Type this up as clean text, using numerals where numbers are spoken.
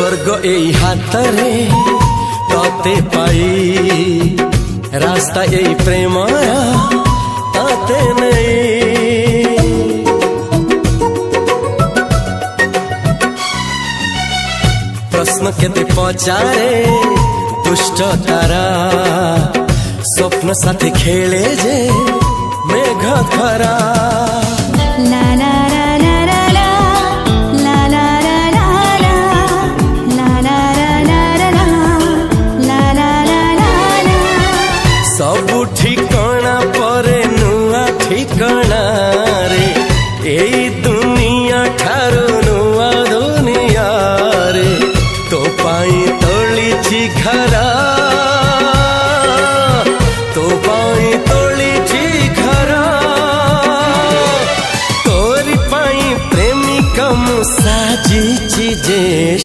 स्वर्ग एई हातरे तते पाई रास्ता एई प्रेमया तते नहीं। प्रश्न केते पचारे दुष्ट तारा स्वप्न साथी खेले जे मेघ खरा। ला ला